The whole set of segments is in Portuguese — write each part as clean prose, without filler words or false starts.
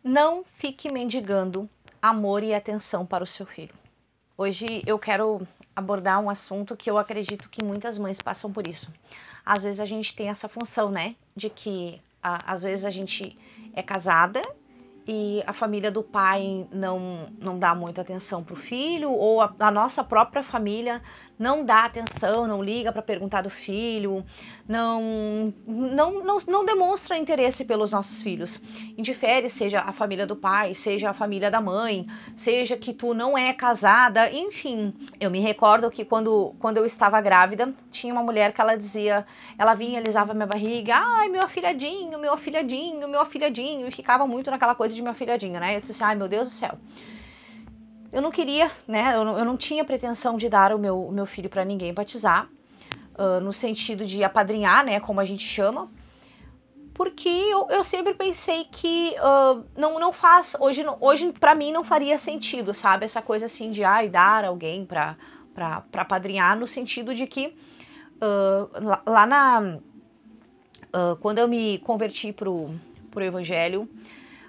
Não fique mendigando amor e atenção para o seu filho. Hoje eu quero abordar um assunto que eu acredito que muitas mães passam por isso. Às vezes a gente tem essa função, né? De que às vezes a gente é casada e a família do pai não dá muita atenção pro filho, ou a nossa própria família não dá atenção, não liga para perguntar do filho, não demonstra interesse pelos nossos filhos. Indifere seja a família do pai, seja a família da mãe, seja que tu não é casada, enfim. Eu me recordo que quando eu estava grávida, tinha uma mulher que ela dizia, ela vinha, alisava minha barriga, ai, meu afilhadinho, meu afilhadinho, meu afilhadinho, e ficava muito naquela coisa de meu afilhadinho, né? Eu disse assim, ai, meu Deus do céu. Eu não queria, né? Eu não tinha pretensão de dar o meu filho para ninguém batizar, no sentido de apadrinhar, né? Como a gente chama, porque eu sempre pensei que não faz, hoje para mim não faria sentido, sabe? Essa coisa assim de dar alguém para apadrinhar, no sentido de que quando eu me converti pro evangelho,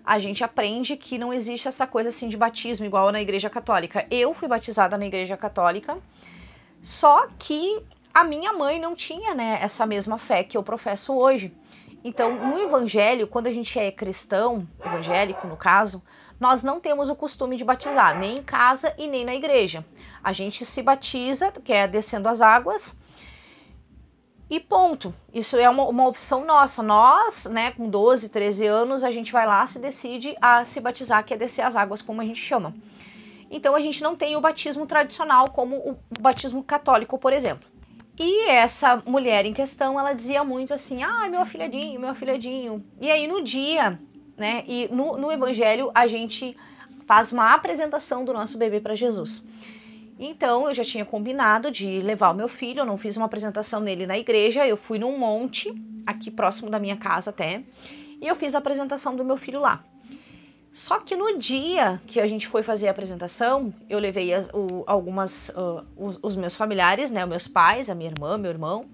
a gente aprende que não existe essa coisa assim de batismo igual na igreja católica. Eu fui batizada na igreja católica, só que a minha mãe não tinha, né, essa mesma fé que eu professo hoje. Então, no evangelho, quando a gente é cristão, evangélico no caso, nós não temos o costume de batizar, nem em casa e nem na igreja. A gente se batiza, que é descendo as águas, e ponto. Isso é uma opção nossa. Nós, né, com 12, 13 anos, a gente vai lá, se decide a se batizar, que é descer as águas, como a gente chama. Então a gente não tem o batismo tradicional, como o batismo católico, por exemplo. E essa mulher em questão, ela dizia muito assim, meu afilhadinho, meu afilhadinho. E aí no dia, né, e no evangelho, a gente faz uma apresentação do nosso bebê para Jesus. Então eu já tinha combinado de levar o meu filho, eu não fiz uma apresentação nele na igreja, eu fui num monte, aqui próximo da minha casa até, e eu fiz a apresentação do meu filho lá. Só que no dia que a gente foi fazer a apresentação, eu levei os meus familiares, né, os meus pais, a minha irmã, meu irmão,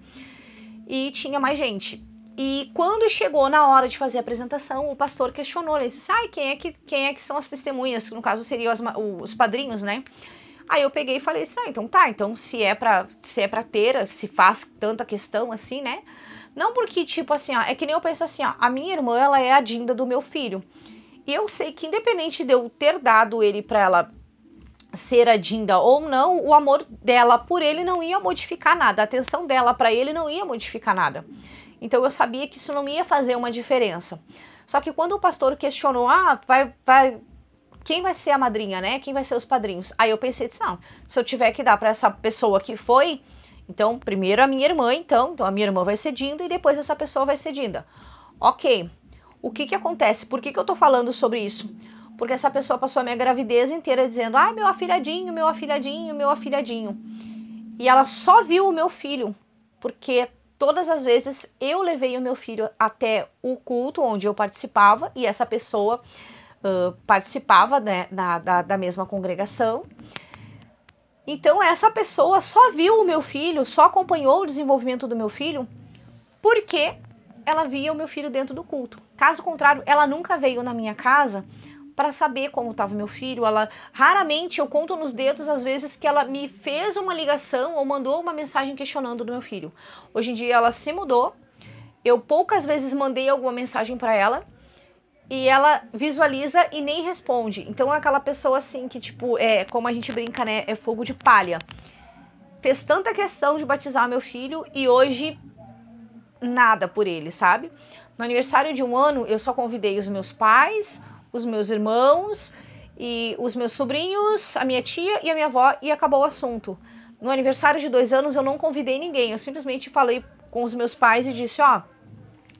e tinha mais gente. E quando chegou na hora de fazer a apresentação, o pastor questionou, ele disse, quem é que são as testemunhas? No caso seriam os padrinhos, né? Aí eu peguei e falei assim, então se é pra ter, se faz tanta questão assim, né? Não porque, tipo assim, é que nem eu penso assim, a minha irmã, ela é a Dinda do meu filho. E eu sei que independente de eu ter dado ele pra ela ser a Dinda ou não, o amor dela por ele não ia modificar nada, a atenção dela pra ele não ia modificar nada. Então eu sabia que isso não ia fazer uma diferença. Só que quando o pastor questionou, quem vai ser a madrinha, né? Quem vai ser os padrinhos? Aí eu pensei, não, se eu tiver que dar para essa pessoa que foi, então primeiro a minha irmã, então a minha irmã vai ser Dinda e depois essa pessoa vai ser Dinda. Ok, o que acontece? Por que eu tô falando sobre isso? Porque essa pessoa passou a minha gravidez inteira dizendo, meu afilhadinho, meu afilhadinho, meu afilhadinho. E ela só viu o meu filho, porque todas as vezes eu levei o meu filho até o culto onde eu participava e essa pessoa participava, né, da mesma congregação. Então essa pessoa só viu o meu filho, só acompanhou o desenvolvimento do meu filho porque ela via o meu filho dentro do culto. Caso contrário, ela nunca veio na minha casa para saber como estava meu filho. Ela raramente, eu conto nos dedos as vezes que ela me fez uma ligação ou mandou uma mensagem questionando do meu filho. Hoje em dia ela se mudou, eu poucas vezes mandei alguma mensagem para ela e ela visualiza e nem responde. Então é aquela pessoa assim que, tipo, como a gente brinca, né, é fogo de palha. Fez tanta questão de batizar meu filho e hoje nada por ele, sabe? No aniversário de 1 ano eu só convidei os meus pais, os meus irmãos e os meus sobrinhos, a minha tia e a minha avó e acabou o assunto. No aniversário de 2 anos eu não convidei ninguém, eu simplesmente falei com os meus pais e disse,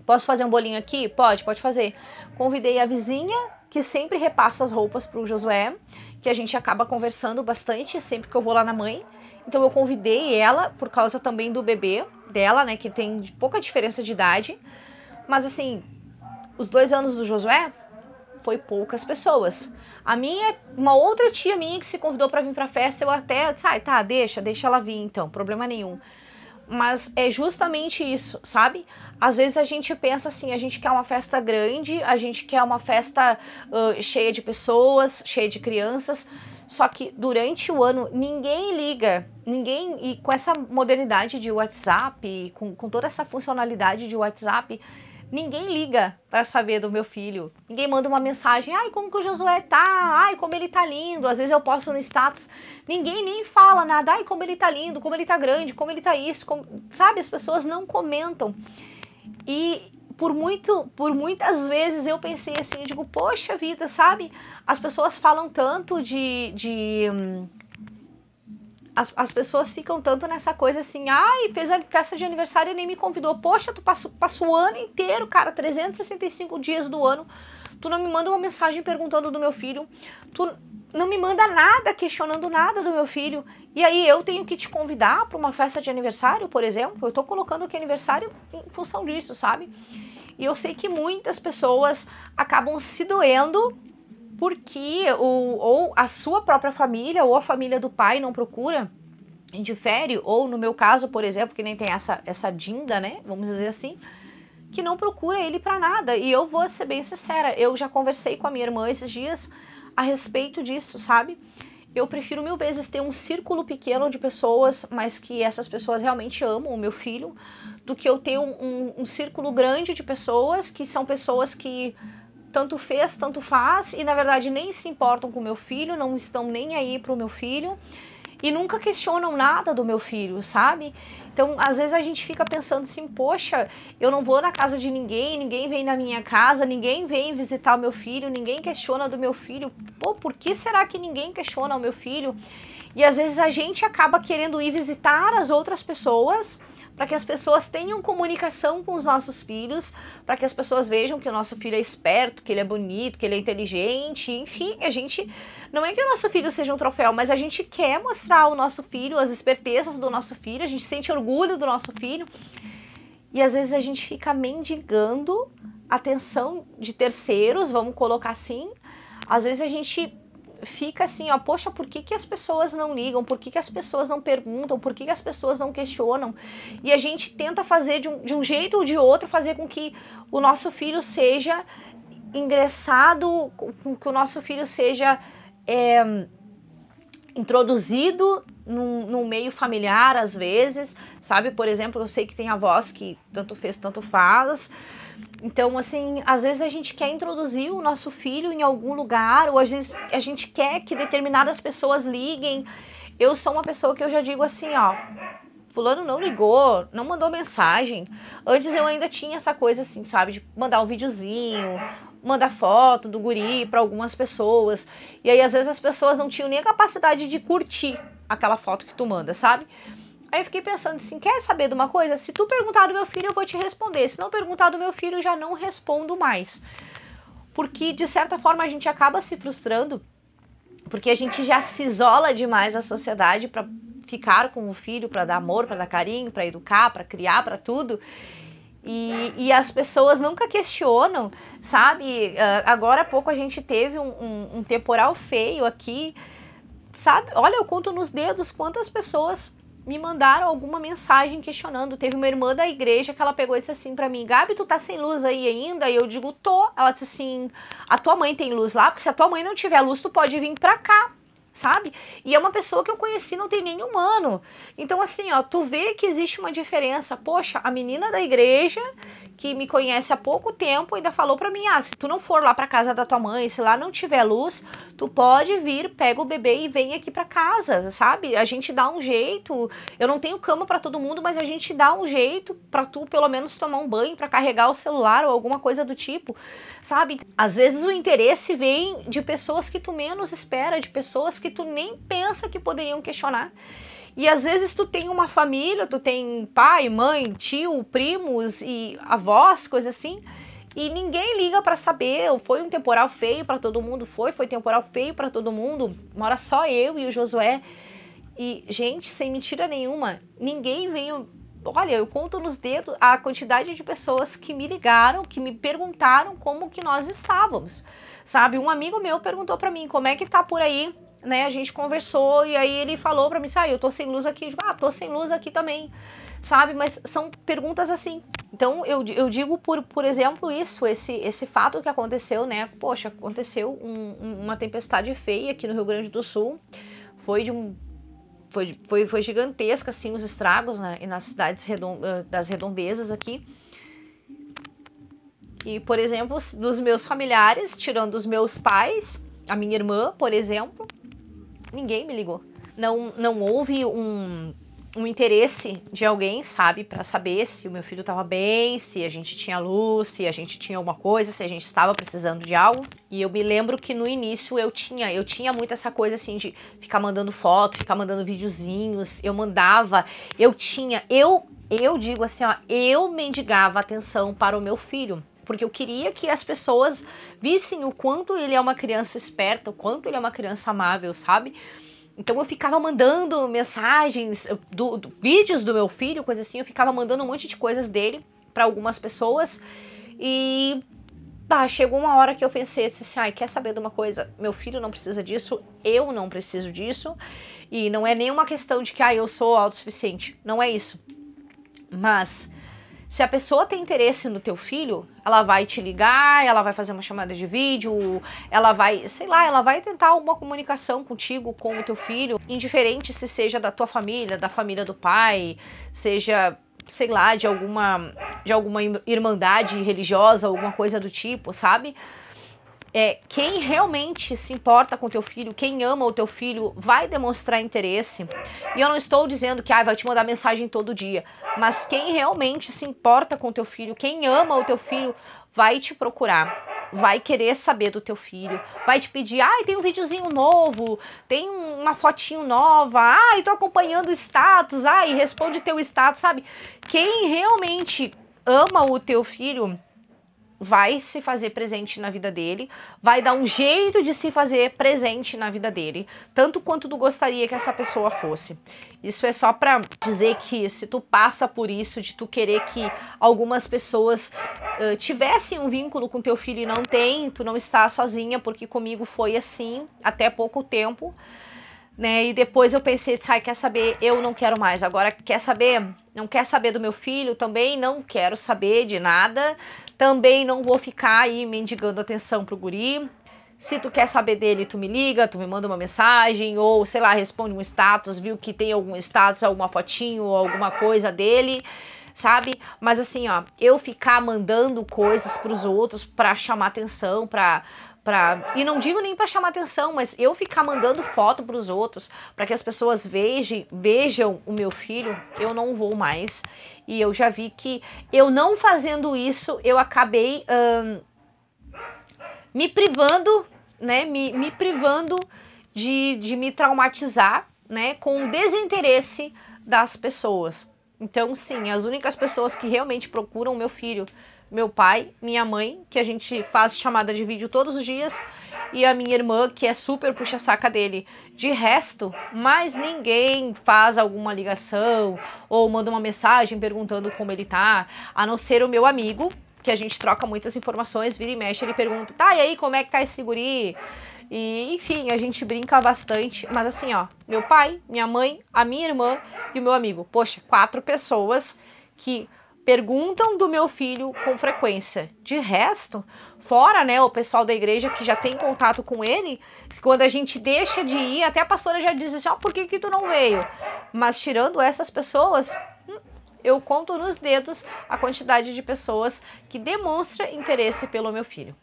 posso fazer um bolinho aqui? Pode fazer. Convidei a vizinha, que sempre repassa as roupas pro Josué, que a gente acaba conversando bastante sempre que eu vou lá na mãe. Então eu convidei ela, por causa também do bebê dela, né, que tem pouca diferença de idade. Mas assim, os 2 anos do Josué foi poucas pessoas. Uma outra tia minha que se convidou para vir pra festa, eu até disse, deixa ela vir então, problema nenhum. Mas é justamente isso, sabe? Às vezes a gente pensa assim, a gente quer uma festa grande, a gente quer uma festa cheia de pessoas, cheia de crianças, só que durante o ano ninguém liga, e com essa modernidade de WhatsApp, com toda essa funcionalidade de WhatsApp, ninguém liga para saber do meu filho. Ninguém manda uma mensagem, ai, como que o Josué tá? Ai, como ele tá lindo. Às vezes eu posto no status, ninguém nem fala nada. Ai, como ele tá lindo, como ele tá grande, como ele tá isso. Sabe, as pessoas não comentam. E por muitas vezes eu pensei assim, eu digo, poxa vida, sabe? As pessoas falam tanto as pessoas ficam tanto nessa coisa assim, ai, fez a festa de aniversário e nem me convidou. Poxa, tu passou o ano inteiro, cara, 365 dias do ano, tu não me manda uma mensagem perguntando do meu filho, tu não me manda nada, questionando nada do meu filho, e aí eu tenho que te convidar para uma festa de aniversário, por exemplo. Eu tô colocando aqui aniversário em função disso, sabe? E eu sei que muitas pessoas acabam se doendo porque ou a sua própria família ou a família do pai não procura, indifere, ou no meu caso, por exemplo, que nem tem essa Dinda, né, vamos dizer assim, que não procura ele pra nada. E eu vou ser bem sincera, eu já conversei com a minha irmã esses dias a respeito disso, sabe? Eu prefiro 1000 vezes ter um círculo pequeno de pessoas, mas que essas pessoas realmente amam o meu filho, do que eu ter um círculo grande de pessoas que são pessoas que tanto fez, tanto faz, e na verdade nem se importam com o meu filho, não estão nem aí pro meu filho, e nunca questionam nada do meu filho, sabe? Então, às vezes a gente fica pensando assim, poxa, eu não vou na casa de ninguém, ninguém vem na minha casa, ninguém vem visitar o meu filho, ninguém questiona do meu filho. Pô, por que será que ninguém questiona o meu filho? E às vezes a gente acaba querendo ir visitar as outras pessoas, para que as pessoas tenham comunicação com os nossos filhos, para que as pessoas vejam que o nosso filho é esperto, que ele é bonito, que ele é inteligente, enfim, a gente... Não é que o nosso filho seja um troféu, mas a gente quer mostrar ao nosso filho as espertezas do nosso filho, a gente sente orgulho do nosso filho, e às vezes a gente fica mendigando a atenção de terceiros, vamos colocar assim. Às vezes a gente fica assim, ó, poxa, por que as pessoas não ligam? Por que as pessoas não perguntam? Por que as pessoas não questionam? E a gente tenta fazer de um jeito ou de outro, fazer com que o nosso filho seja ingressado, com que o nosso filho seja introduzido num meio familiar, às vezes, sabe? Por exemplo, eu sei que tem avós que tanto fez, tanto faz. Então, assim, às vezes a gente quer introduzir o nosso filho em algum lugar, ou às vezes a gente quer que determinadas pessoas liguem. Eu sou uma pessoa que eu já digo assim, ó, fulano não ligou, não mandou mensagem. Antes eu ainda tinha essa coisa assim, sabe, de mandar um videozinho, mandar foto do guri para algumas pessoas. E aí, às vezes, as pessoas não tinham nem a capacidade de curtir aquela foto que tu manda, sabe? Aí eu fiquei pensando assim, quer saber de uma coisa? Se tu perguntar do meu filho, eu vou te responder. Se não perguntar do meu filho, eu já não respondo mais. Porque, de certa forma, a gente acaba se frustrando, porque a gente já se isola demais da sociedade para ficar com o filho, para dar amor, para dar carinho, para educar, para criar, para tudo. E as pessoas nunca questionam, sabe? Agora há pouco a gente teve um temporal feio aqui, sabe? Olha, eu conto nos dedos quantas pessoas me mandaram alguma mensagem questionando. Teve uma irmã da igreja que ela pegou e disse assim pra mim, Gabi, tu tá sem luz aí ainda? E eu digo, tô. Ela disse assim, a tua mãe tem luz lá? Porque se a tua mãe não tiver luz, tu pode vir pra cá, sabe? E é uma pessoa que eu conheci, não tem nem um ano. Então, assim, ó, tu vê que existe uma diferença. Poxa, a menina da igreja que me conhece há pouco tempo ainda falou pra mim, se tu não for lá pra casa da tua mãe, se lá não tiver luz, tu pode vir, pega o bebê e vem aqui pra casa, sabe? A gente dá um jeito. Eu não tenho cama pra todo mundo, mas a gente dá um jeito pra tu pelo menos tomar um banho, pra carregar o celular ou alguma coisa do tipo, sabe? Às vezes o interesse vem de pessoas que tu menos espera, de pessoas que tu nem pensa que poderiam questionar. E às vezes tu tem uma família, tu tem pai, mãe, tio, primos e avós, coisa assim, e ninguém liga pra saber, foi um temporal feio pra todo mundo, foi temporal feio pra todo mundo, mora só eu e o Josué. E, gente, sem mentira nenhuma, ninguém veio... Olha, eu conto nos dedos a quantidade de pessoas que me ligaram, que me perguntaram como que nós estávamos, sabe? Um amigo meu perguntou pra mim, como é que tá por aí? Né, a gente conversou e aí ele falou pra mim, eu tô sem luz aqui, tô sem luz aqui também, sabe? Mas são perguntas assim. Então, eu digo, por exemplo, isso, esse fato que aconteceu, né? Poxa, aconteceu uma tempestade feia aqui no Rio Grande do Sul. Foi gigantesca, assim, os estragos, né? E nas cidades das redondezas aqui. E, por exemplo, dos meus familiares, tirando os meus pais, a minha irmã, por exemplo, ninguém me ligou. Não houve um interesse de alguém, sabe, pra saber se o meu filho tava bem, se a gente tinha luz, se a gente tinha alguma coisa, se a gente estava precisando de algo. E eu me lembro que no início eu tinha muito essa coisa assim de ficar mandando foto, ficar mandando videozinhos, eu digo assim, ó, eu mendigava atenção para o meu filho. Porque eu queria que as pessoas vissem o quanto ele é uma criança esperta, o quanto ele é uma criança amável, sabe? Então eu ficava mandando mensagens, vídeos do meu filho, coisa assim, eu ficava mandando um monte de coisas dele para algumas pessoas. E chegou uma hora que eu pensei assim, ai, quer saber de uma coisa? Meu filho não precisa disso, eu não preciso disso. E não é nenhuma questão de que eu sou autossuficiente, não é isso. Mas se a pessoa tem interesse no teu filho, ela vai te ligar, ela vai fazer uma chamada de vídeo, ela vai, sei lá, ela vai tentar alguma comunicação contigo, com o teu filho, indiferente se seja da tua família, da família do pai, seja, sei lá, de alguma irmandade religiosa, alguma coisa do tipo, sabe? Quem realmente se importa com o teu filho, quem ama o teu filho, vai demonstrar interesse. E eu não estou dizendo que vai te mandar mensagem todo dia, mas quem realmente se importa com o teu filho, quem ama o teu filho, vai te procurar, vai querer saber do teu filho, vai te pedir, tem um videozinho novo, tem uma fotinho nova, tô acompanhando o status, responde teu status, sabe? Quem realmente ama o teu filho vai se fazer presente na vida dele, vai dar um jeito de se fazer presente na vida dele, tanto quanto tu gostaria que essa pessoa fosse. Isso é só pra dizer que se tu passa por isso, de tu querer que algumas pessoas tivessem um vínculo com teu filho e não tem, tu não está sozinha, porque comigo foi assim, até pouco tempo, né? E depois eu pensei, quer saber? Eu não quero mais. Agora, quer saber? Não quer saber do meu filho? Também não quero saber de nada. Também não vou ficar aí mendigando atenção pro guri. Se tu quer saber dele, tu me liga, tu me manda uma mensagem, ou, sei lá, responde um status, viu que tem algum status, alguma fotinho, alguma coisa dele, sabe? Mas assim, ó, eu ficar mandando coisas pros outros pra chamar atenção, e não digo nem pra chamar atenção, mas eu ficar mandando foto pros outros, pra que as pessoas vejam o meu filho, eu não vou mais. E eu já vi que eu não fazendo isso, eu acabei me privando, né, me privando de me traumatizar, né, com o desinteresse das pessoas. Então, sim, as únicas pessoas que realmente procuram o meu filho, meu pai, minha mãe, que a gente faz chamada de vídeo todos os dias, e a minha irmã, que é super puxa-saca dele. De resto, mais ninguém faz alguma ligação ou manda uma mensagem perguntando como ele tá, a não ser o meu amigo, que a gente troca muitas informações, vira e mexe, ele pergunta, e aí, como é que tá esse guri? E, enfim, a gente brinca bastante, mas assim, ó, meu pai, minha mãe, a minha irmã e o meu amigo. Poxa, 4 pessoas que perguntam do meu filho com frequência. De resto, fora, né, o pessoal da igreja que já tem contato com ele, quando a gente deixa de ir, até a pastora já diz assim, por que tu não veio? Mas tirando essas pessoas, eu conto nos dedos a quantidade de pessoas que demonstra interesse pelo meu filho.